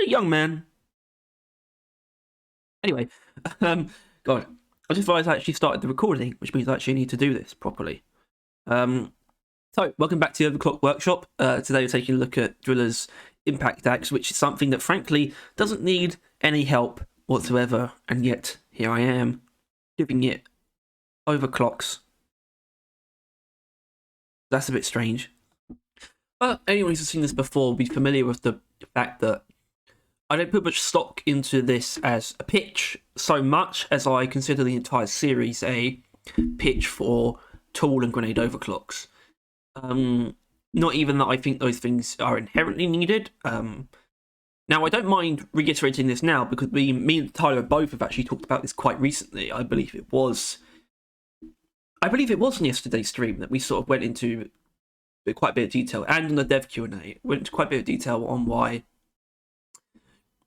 young man. Anyway, God, I just realised I actually started the recording, which means I actually need to do this properly. So, welcome back to the Overclock Workshop. Today we're taking a look at Driller's Impact Axe, which is something that frankly doesn't need any help whatsoever, and yet here I am, giving it overclocks. That's a bit strange. But anyone who's seen this before will be familiar with the fact that I don't put much stock into this as a pitch so much as I consider the entire series a pitch for tool and grenade overclocks. Not even that I think those things are inherently needed. Now, I don't mind reiterating this now because me and Tyler both have actually talked about this quite recently. I believe it was in yesterday's stream that we sort of went into quite a bit of detail, and in the dev Q&A, went into quite a bit of detail on why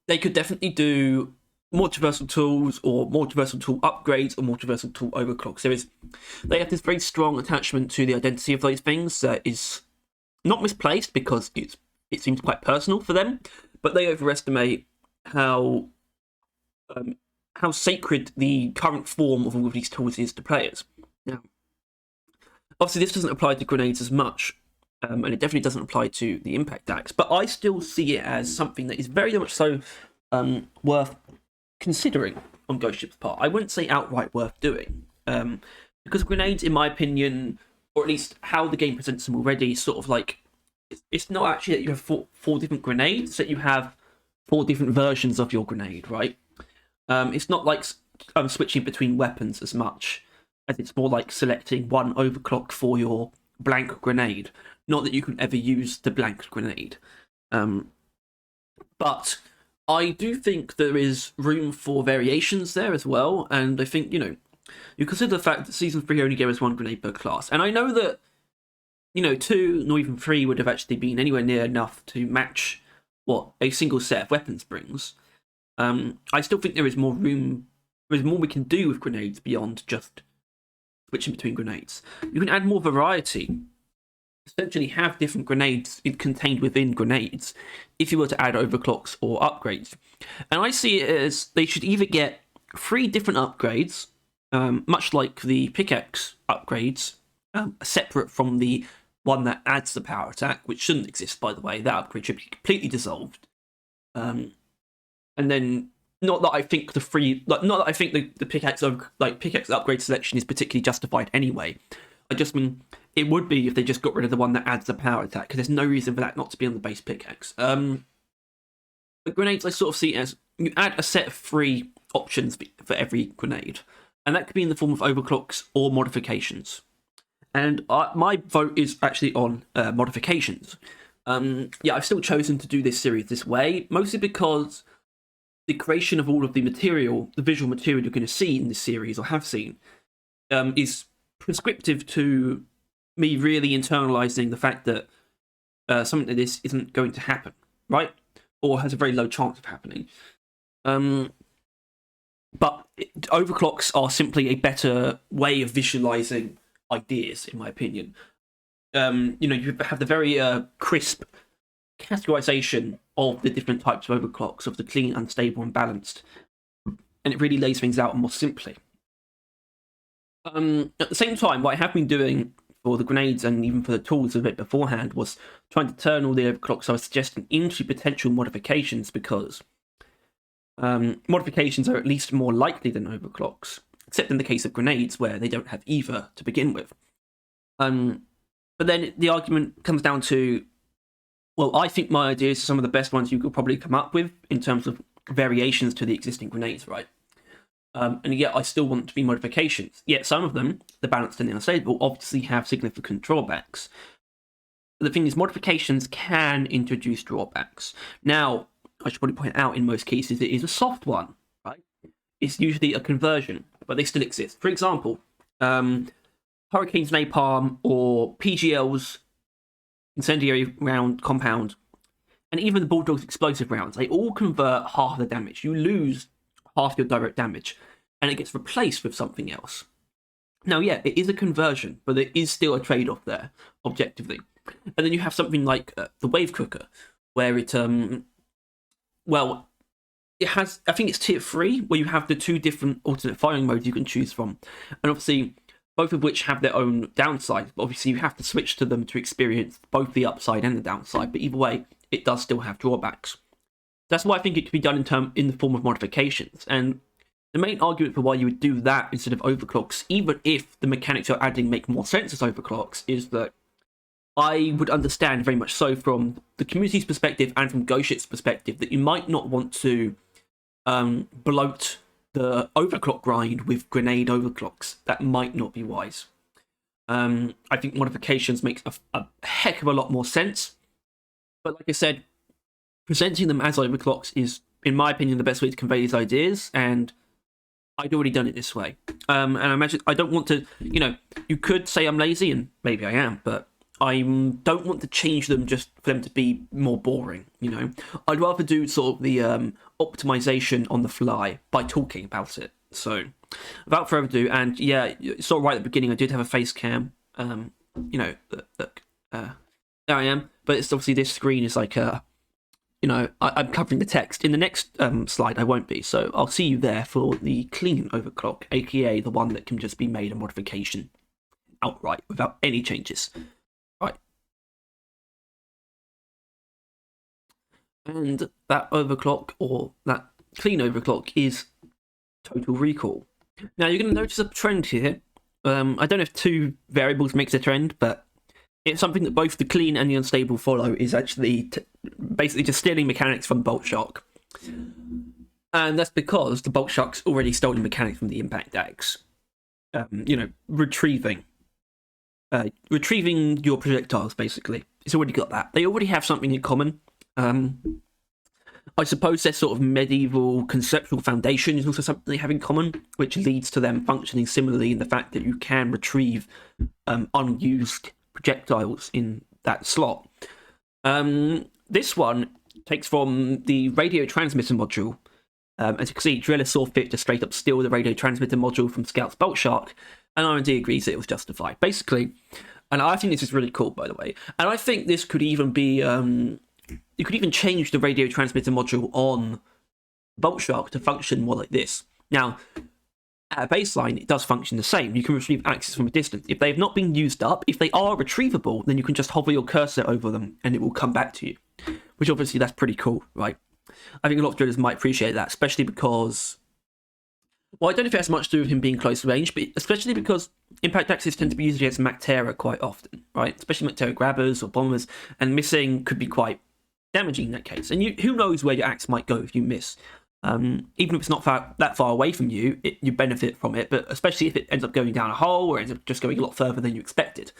they could definitely do more traversal tools or more traversal tool upgrades or more traversal tool overclocks. They have this very strong attachment to the identity of those things that is not misplaced because it seems quite personal for them, but they overestimate how sacred the current form of all of these tools is to players. Now, obviously this doesn't apply to grenades as much, and it definitely doesn't apply to the Impact Axe, but I still see it as something that is very much so worth considering on Ghost Ship's part. I wouldn't say outright worth doing, because grenades, in my opinion, or at least how the game presents them already, sort of like, it's not actually that you have four different grenades, that you have 4 different versions of your grenade, right? It's not like switching between weapons as much as it's more like selecting one overclock for your blank grenade. Not that you can ever use the blank grenade. But I do think there is room for variations there as well, and I think, you consider the fact that Season 3 only gave us 1 grenade per class, and I know that, 2, nor even 3 would have actually been anywhere near enough to match what a single set of weapons brings. I still think there is more room, there is more we can do with grenades beyond just switching between grenades. You can add more variety, essentially have different grenades contained within grenades if you were to add overclocks or upgrades. And I see it as they should either get 3 different upgrades, much like the pickaxe upgrades, separate from the one that adds the power attack, which shouldn't exist, by the way. That upgrade should be completely dissolved. And then, not that I think the pickaxe upgrade selection is particularly justified anyway. I just mean it would be if they just got rid of the one that adds the power attack, because there's no reason for that not to be on the base pickaxe. The grenades I sort of see as you add a set of 3 options for every grenade, and that could be in the form of overclocks or modifications. And my vote is actually on modifications. I've still chosen to do this series this way, mostly because the creation of all of the material, the visual material you're going to see in this series, or have seen, is prescriptive to me really internalizing the fact that something like this isn't going to happen, right? Or has a very low chance of happening. But overclocks are simply a better way of visualizing ideas, in my opinion. You have the very crisp categorization of the different types of overclocks, of the clean, unstable, and balanced, and it really lays things out more simply. At the same time, what I have been doing for the grenades and even for the tools a bit beforehand was trying to turn all the overclocks I was suggesting into potential modifications, because modifications are at least more likely than overclocks, except in the case of grenades where they don't have either to begin with. But then the argument comes down to, well, I think my ideas are some of the best ones you could probably come up with in terms of variations to the existing grenades, right? And yet I still want to be modifications. Yet some of them, the balanced and the unstable, obviously have significant drawbacks. But the thing is, modifications can introduce drawbacks. Now, I should probably point out, in most cases, it is a soft one, right? It's usually a conversion, but they still exist. For example, Hurricane's Napalm or PGL's Incendiary Round Compound, and even the Bulldog's Explosive Rounds, they all convert half the damage. You lose half your direct damage, and it gets replaced with something else. Now, yeah, it is a conversion, but there is still a trade-off there, objectively. And then you have something like the Wave Cooker, where it well, it has, I think it's tier 3, where you have the 2 different alternate firing modes you can choose from, and obviously both of which have their own downsides. But obviously you have to switch to them to experience both the upside and the downside. But either way, it does still have drawbacks. That's why I think it could be done in the form of modifications. And the main argument for why you would do that instead of overclocks, even if the mechanics you're adding make more sense as overclocks, is that I would understand very much so from the community's perspective and from Ghostship's perspective that you might not want to bloat the overclock grind with grenade overclocks. That might not be wise. I think modifications makes a heck of a lot more sense. But like I said, presenting them as overclocks is, in my opinion, the best way to convey these ideas, and I'd already done it this way. And I imagine I don't want to, you could say I'm lazy, and maybe I am, but I don't want to change them just for them to be more boring, I'd rather do sort of the optimization on the fly by talking about it. So, without further ado, and yeah, it's sort of right at the beginning, I did have a face cam. Look, there I am. But it's obviously this screen is like, I'm covering the text. In the next slide, I won't be. So I'll see you there for the clean overclock, aka the one that can just be made a modification outright without any changes. Right. And that overclock, or that clean overclock, is Total Recall. Now you're going to notice a trend here. I don't know if 2 variables makes a trend, but it's something that both the clean and the unstable follow, is actually basically just stealing mechanics from Bolt Shark. And that's because the Bolt Shark's already stolen mechanics from the Impact Axe. Retrieving your projectiles, basically. It's already got that. They already have something in common. I suppose their sort of medieval conceptual foundation is also something they have in common, which leads to them functioning similarly in the fact that you can retrieve unused projectiles in that slot. This one takes from the radio transmitter module. As you can see, Driller saw fit to straight up steal the radio transmitter module from Scout's Bolt Shark, and R&D agrees that it was justified. Basically, and I think this is really cool, by the way, and I think this could even be, you could even change the radio transmitter module on Bolt Shark to function more like this. Now, at a baseline, it does function the same. You can retrieve axes from a distance. If they have not been used up, if they are retrievable, then you can just hover your cursor over them and it will come back to you. Which obviously, that's pretty cool, right? I think a lot of drillers might appreciate that, especially because, well, I don't know if it has much to do with him being close range, but especially because Impact Axes tend to be used against Mactera quite often, right? Especially Mactera grabbers or bombers, and missing could be quite damaging in that case. And who knows where your axe might go if you miss. Even if it's not that far away from you, you benefit from it, but especially if it ends up going down a hole or ends up just going a lot further than you expected.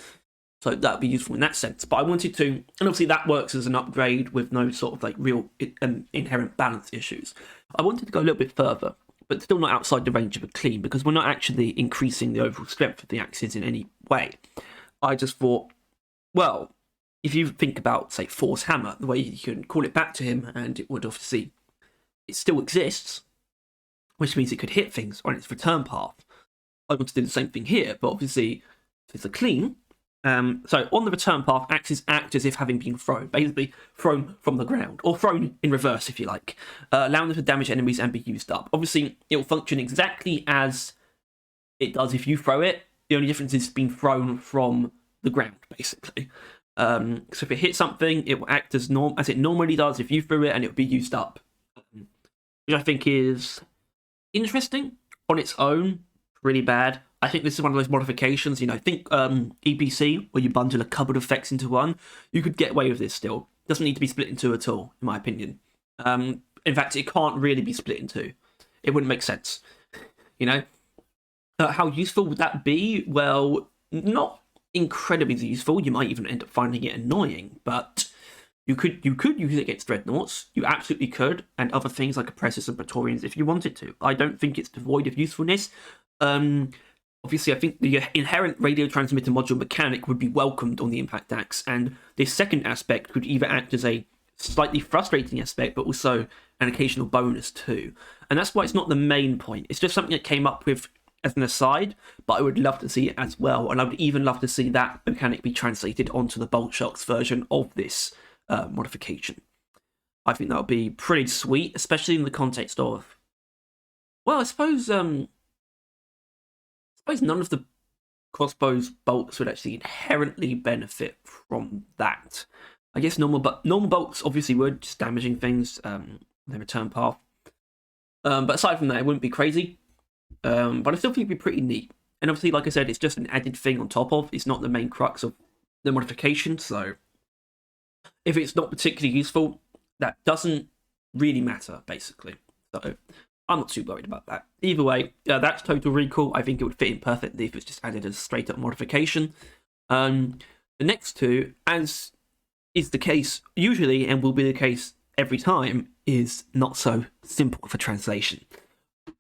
So that would be useful in that sense. But I wanted to, and obviously that works as an upgrade with no sort of like real inherent balance issues. I wanted to go a little bit further, but still not outside the range of a clean, because we're not actually increasing the overall strength of the axes in any way. I just thought, well, if you think about, say, Force Hammer, the way you can call it back to him, and it would obviously, it still exists, which means it could hit things on its return path. I want to do the same thing here, but obviously it's a clean. So on the return path, axes act as if having been thrown, basically thrown from the ground, or thrown in reverse if you like, allowing them to damage enemies and be used up. Obviously, it will function exactly as it does if you throw it. The only difference is it's been thrown from the ground, basically. So if it hits something, it will act as it normally does if you threw it, and it will be used up, which I think is interesting on its own. Really bad. I think this is one of those modifications, think EPC, where you bundle a couple of effects into one. You could get away with this still. Doesn't need to be split in two at all, in my opinion. In fact, it can't really be split in two. It wouldn't make sense, how useful would that be? Well, not incredibly useful. You might even end up finding it annoying, but you could use it against dreadnoughts. You absolutely could, and other things like oppressors and praetorians if you wanted to. I don't think it's devoid of usefulness. Obviously, I think the inherent radio transmitter module mechanic would be welcomed on the Impact Axe, and this second aspect could either act as a slightly frustrating aspect, but also an occasional bonus too. And that's why it's not the main point. It's just something that came up with as an aside, but I would love to see it as well, and I would even love to see that mechanic be translated onto the Bolt Shocks version of this modification. I think that would be pretty sweet, especially in the context of, well, I suppose none of the crossbow's bolts would actually inherently benefit from that. I guess normal bolts obviously would, just damaging things, their return path. But aside from that, it wouldn't be crazy. But I still think it'd be pretty neat. And obviously, like I said, it's just an added thing on top of. It's not the main crux of the modification. So if it's not particularly useful, that doesn't really matter, basically. So I'm not too worried about that. Either way, that's Total Recall. I think it would fit in perfectly if it's just added as a straight-up modification. The next two, as is the case usually and will be the case every time, is not so simple for translation.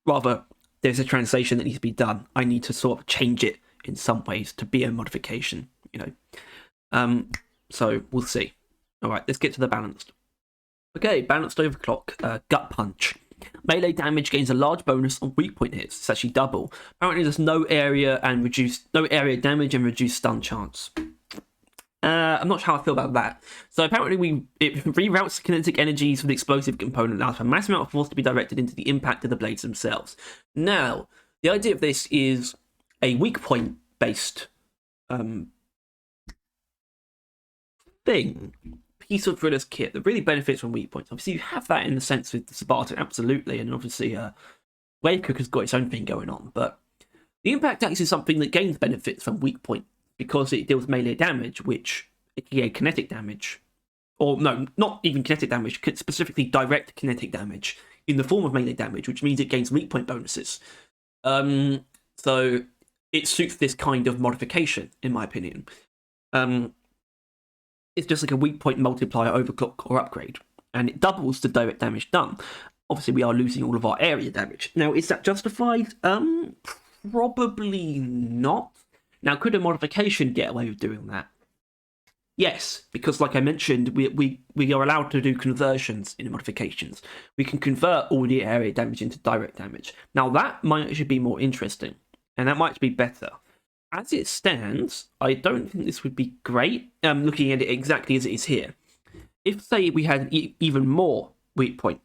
Rather, there's a translation that needs to be done. I need to sort of change it in some ways to be a modification, So we'll see. All right, let's get to the balanced. Okay, balanced overclock, gut punch. Melee damage gains a large bonus on weak point hits. It's actually double. Apparently, there's no area damage and reduced stun chance. I'm not sure how I feel about that. So apparently it reroutes kinetic energies for the explosive component, allows for a massive amount of force to be directed into the impact of the blades themselves. Now, the idea of this is a weak point based thing. Piece of Thriller's kit that really benefits from weak points. Obviously, you have that in the sense with the Spartan, absolutely, and obviously Wave Cooker's got its own thing going on, but the Impact Axe is something that gains benefits from weak point because it deals melee damage, which, aka kinetic damage, or no, not even kinetic damage, specifically direct kinetic damage in the form of melee damage, which means it gains weak point bonuses. So it suits this kind of modification, in my opinion. It's just like a weak point multiplier, overclock, or upgrade, and it doubles the direct damage done. Obviously, we are losing all of our area damage. Now, is that justified? Probably not. Now, could a modification get away with doing that? Yes, because like I mentioned, we are allowed to do conversions in modifications. We can convert all the area damage into direct damage. Now, that might actually be more interesting, and that might be better. As it stands, I don't think this would be great, looking at it exactly as it is here. If, say, we had even more weak point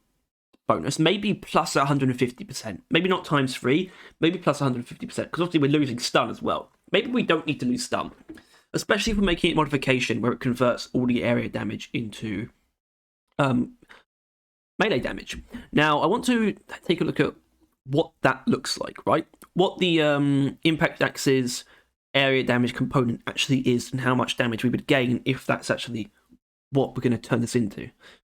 bonus, maybe plus 150%, maybe not times 3, maybe plus 150%, because obviously we're losing stun as well. Maybe we don't need to lose stun, especially if we're making it modification where it converts all the area damage into melee damage. Now, I want to take a look at what that looks like, right? What the Impact Axe's area damage component actually is and how much damage we would gain if that's actually what we're going to turn this into.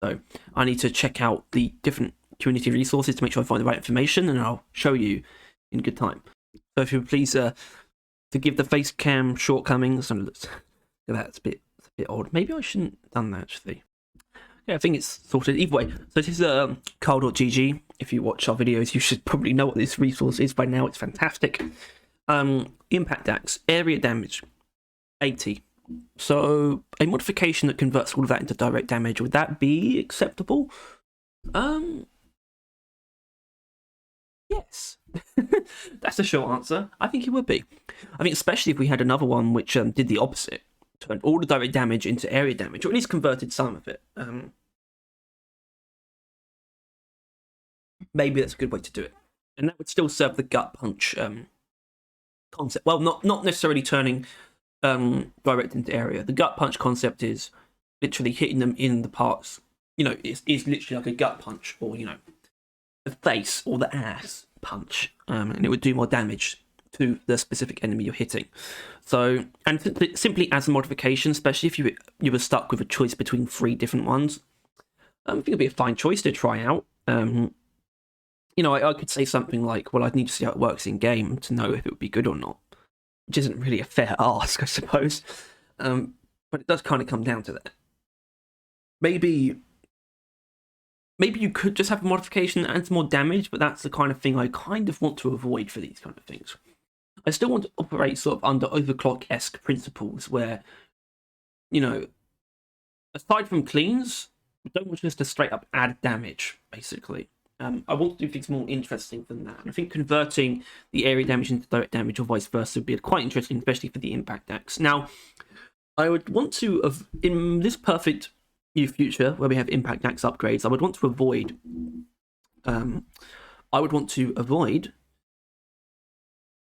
So I need to check out the different community resources to make sure I find the right information, and I'll show you in good time. So if you would please forgive the face cam shortcomings. That's a bit odd. Maybe I shouldn't have done that, actually. Yeah, I think it's sorted. Either way, so this is Carl.gg. If you watch our videos, you should probably know what this resource is by now. It's fantastic. Impact Axe, area damage, 80. So a modification that converts all of that into direct damage, would that be acceptable? Yes. That's a short answer. I think it would be. I think especially if we had another one which did the opposite. Turned all the direct damage into area damage, or at least converted some of it. Maybe that's a good way to do it. And that would still serve the gut punch concept. Well, not necessarily turning direct into area. The gut punch concept is literally hitting them in the parts. It's literally like a gut punch, or, the face or the ass punch. And it would do more damage to the specific enemy you're hitting. So, and simply as a modification, especially if you were stuck with a choice between 3 different ones, I think it'd be a fine choice to try out. I could say something like, well, I'd need to see how it works in game to know if it would be good or not, which isn't really a fair ask, I suppose. But it does kind of come down to that. Maybe you could just have a modification that adds more damage, but that's the kind of thing I kind of want to avoid for these kind of things. I still want to operate sort of under Overclock-esque principles where, aside from cleans, we don't want just to straight up add damage, basically. I want to do things more interesting than that. And I think converting the area damage into direct damage or vice versa would be quite interesting, especially for the impact axe. Now, I would want to, in this perfect new future where we have impact axe upgrades, I would want to avoid. I would want to avoid.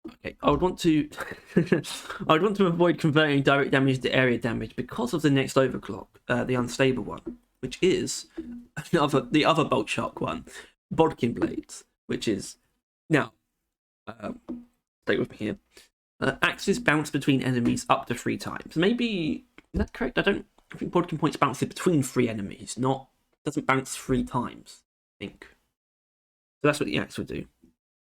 Okay, I would want to. I would want to avoid converting direct damage to area damage because of the next overclock, the unstable one, which is the other bolt shark one, Bodkin Blades, which is now. Stay with me here. Axes bounce between enemies up to 3 times. Maybe is that correct? I think Bodkin points bounces between 3 enemies, doesn't bounce 3 times. I think. So that's what the axe would do,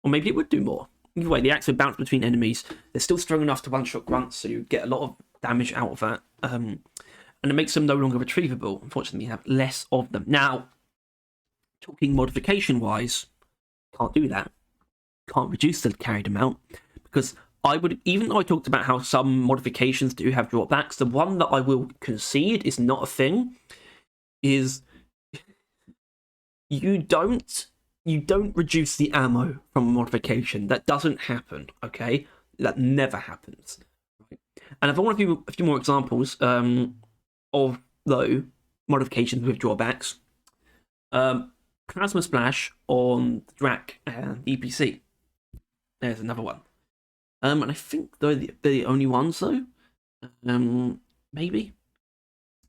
or maybe it would do more. Either way, the axe would bounce between enemies. They're still strong enough to one-shot grunts, so you get a lot of damage out of that. And it makes them no longer retrievable. Unfortunately, you have less of them. Now, talking modification-wise, can't do that. Can't reduce the carried amount, because I would, even though I talked about how some modifications do have drawbacks, the one that I will concede is not a thing, is you don't reduce the ammo from a modification. That doesn't happen, okay? That never happens. Right? And if I want to give a few more examples of, though, modifications with drawbacks, Plasma Splash on the Drac and EPC. There's another one. And I think they're the only ones, though. Maybe?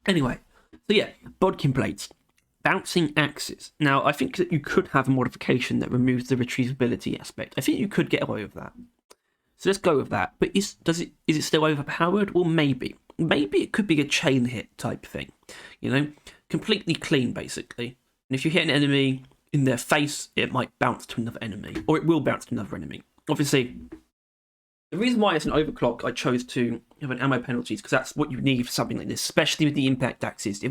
Anyway, so yeah, Bodkin Blades. Bouncing axes. Now, I think that you could have a modification that removes the retrievability aspect. I think you could get away with that. So let's go with that. But is it still overpowered? Well, maybe. Maybe it could be a chain hit type thing. Completely clean, basically. And if you hit an enemy in their face, it might bounce to another enemy. Or it will bounce to another enemy. Obviously, the reason why it's an overclock, I chose to have an ammo penalties, because that's what you need for something like this, especially with the impact axes.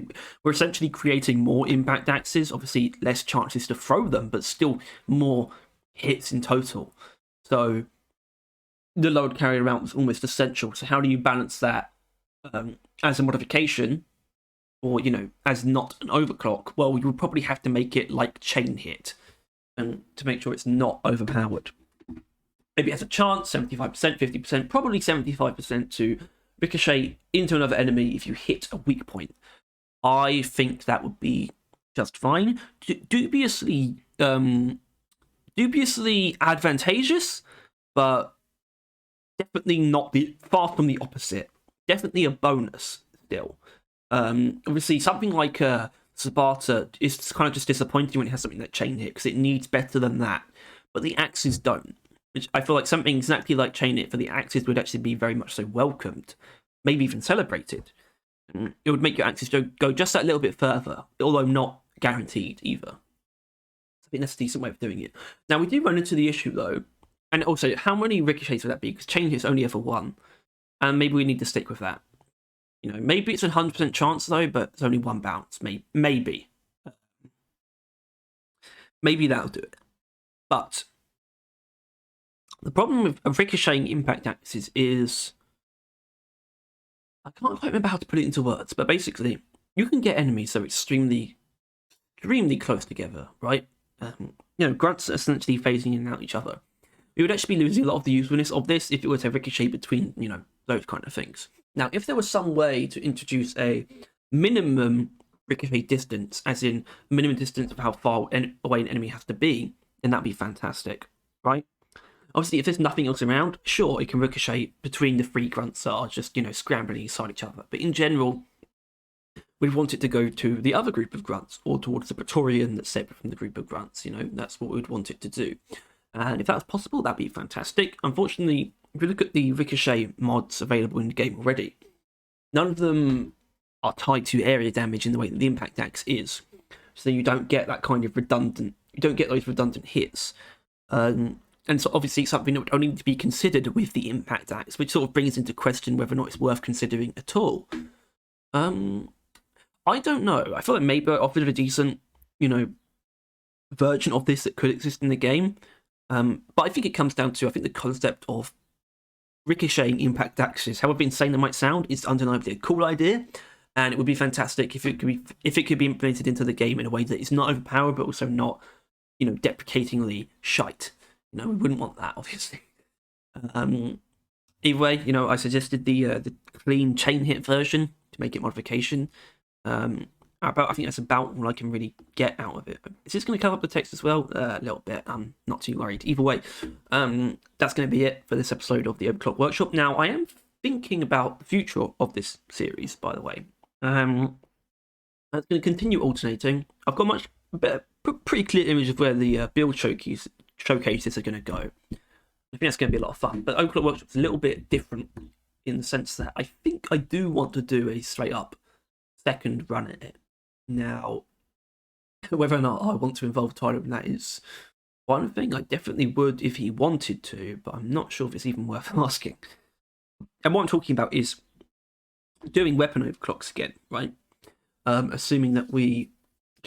We're essentially creating more impact axes, obviously less chances to throw them, but still more hits in total. So the load carry around was almost essential. So how do you balance that as a modification, or as not an overclock? Well, you would probably have to make it like chain hit, and to make sure it's not overpowered. Maybe it has a chance, 75%, 50%, probably 75% to ricochet into another enemy if you hit a weak point. I think that would be just fine. Dubiously advantageous, but definitely not far from the opposite. Definitely a bonus still. Obviously, something like Sparta is kind of just disappointing when it has something like chain hit, because it needs better than that. But the axes don't. Which I feel like something exactly like chain hit for the axes would actually be very much so welcomed, maybe even celebrated. It would make your axes go just that little bit further, although not guaranteed either. I think that's a decent way of doing it. Now, we do run into the issue, though, and also, how many ricochets would that be? Because chain hit's only ever 1, and maybe we need to stick with that. Maybe it's a 100% chance, though, but it's only 1 bounce. Maybe. Maybe that'll do it. But the problem with ricocheting impact axes is, I can't quite remember how to put it into words, but basically, you can get enemies that are extremely close together, right? Grunts are essentially phasing in and out each other. We would actually be losing a lot of the usefulness of this if it were to ricochet between, those kind of things. Now, if there was some way to introduce a minimum ricochet distance, as in minimum distance of how far away an enemy has to be, then that'd be fantastic, right? Obviously, if there's nothing else around, sure, it can ricochet between the 3 grunts that are just, scrambling inside each other. But in general, we want it to go to the other group of grunts, or towards the Praetorian that's separate from the group of grunts. That's what we'd want it to do. And if that's possible, that'd be fantastic. Unfortunately, if you look at the ricochet mods available in the game already, none of them are tied to area damage in the way that the impact axe is. So you don't get that kind of you don't get those redundant hits. And so obviously something that would only need to be considered with the impact axe, which sort of brings into question whether or not it's worth considering at all. I don't know. I feel like maybe I offered a decent, version of this that could exist in the game. But I think it comes down to, the concept of ricocheting impact axes, however insane that might sound, is undeniably a cool idea. And it would be fantastic if it could be implemented into the game in a way that is not overpowered, but also not deprecatingly shite. We wouldn't want that, obviously. Either way, I suggested the clean chain hit version to make it modification. I think that's about all I can really get out of it. Is this going to cover up the text as well? A little bit. I'm not too worried. Either way, that's going to be it for this episode of the Overclock Workshop. Now, I am thinking about the future of this series, by the way. It's going to continue alternating. I've got pretty clear image of where the build showcases are going to go. I think that's going to be a lot of fun. But Overclock Workshop's a little bit different in the sense that I think I do want to do a straight up second run at it. Now, whether or not I want to involve Tyler in that is one thing. I definitely would if he wanted to, but I'm not sure if it's even worth asking. And what I'm talking about is doing weapon overclocks again, right? Assuming that we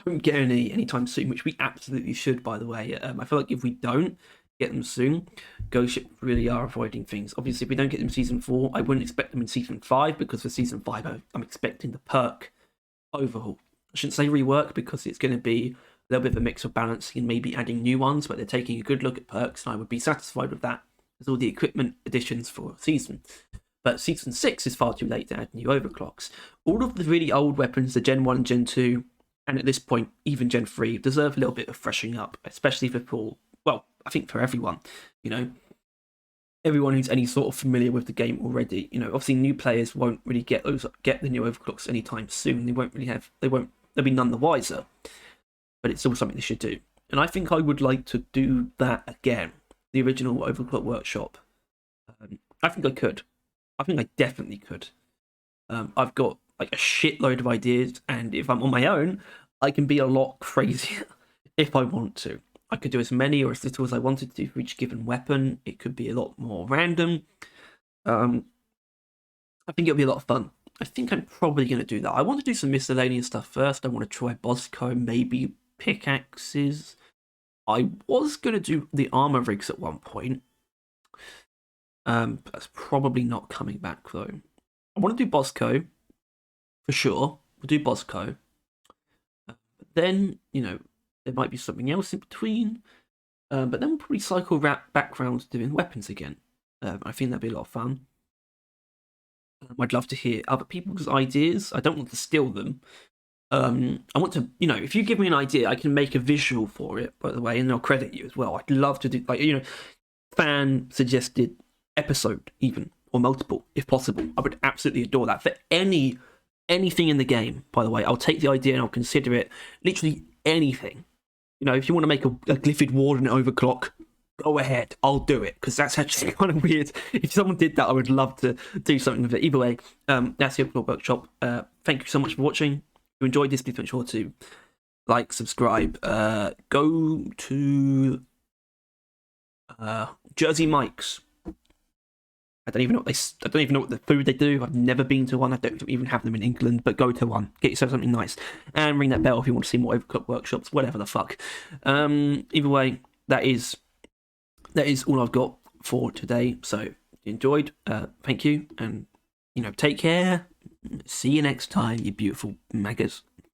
don't get any anytime soon, which we absolutely should, by the way. I feel like if we don't get them soon, Ghost Ship really are avoiding things. Obviously, if we don't get them in Season 4, I wouldn't expect them in Season 5, because for Season 5, I'm expecting the perk overhaul. I shouldn't say rework, because it's going to be a little bit of a mix of balancing and maybe adding new ones, but they're taking a good look at perks, and I would be satisfied with that as all the equipment additions for Season. But Season 6 is far too late to add new overclocks. All of the really old weapons, the Gen 1 and Gen 2, and at this point, even Gen 3, deserve a little bit of freshening up, especially for people, well, I think for everyone, everyone who's any sort of familiar with the game already. Obviously new players won't really get the new overclocks anytime soon. They'll be none the wiser, but it's still something they should do. And I think I would like to do that again, the original Overclock Workshop. I think I could. I think I definitely could. I've got like a shitload of ideas, and if I'm on my own, I can be a lot crazier if I want to. I could do as many or as little as I wanted to for each given weapon. It could be a lot more random. I think it'll be a lot of fun. I think I'm probably going to do that. I want to do some miscellaneous stuff first. I want to try Bosco, maybe pickaxes. I was going to do the armor rigs at one point. That's probably not coming back though. I want to do Bosco for sure. We'll do Bosco. But then, there might be something else in between. But then we'll probably cycle back round to doing weapons again. I think that'd be a lot of fun. I'd love to hear other people's ideas. I don't want to steal them. I want to, if you give me an idea, I can make a visual for it, by the way, and I'll credit you as well. I'd love to do, fan suggested episode even, or multiple, if possible. I would absolutely adore that. For anything in the game, by the way, I'll take the idea and I'll consider it. Literally anything. If you want to make a Glyphid Warden overclock, go ahead, I'll do it, because that's actually kind of weird. If someone did that, I would love to do something with it. Either way, that's the Overclock Workshop. Thank you so much for watching. If you enjoyed this, please make sure to like, subscribe. Go to Jersey Mike's. I don't even know what the food they do. I've never been to one. I don't even have them in England, but go to one. Get yourself something nice. And ring that bell if you want to see more Overclock Workshops, whatever the fuck. Either way, that is all I've got for today. So, if you enjoyed, thank you. And, take care. See you next time, you beautiful maggots.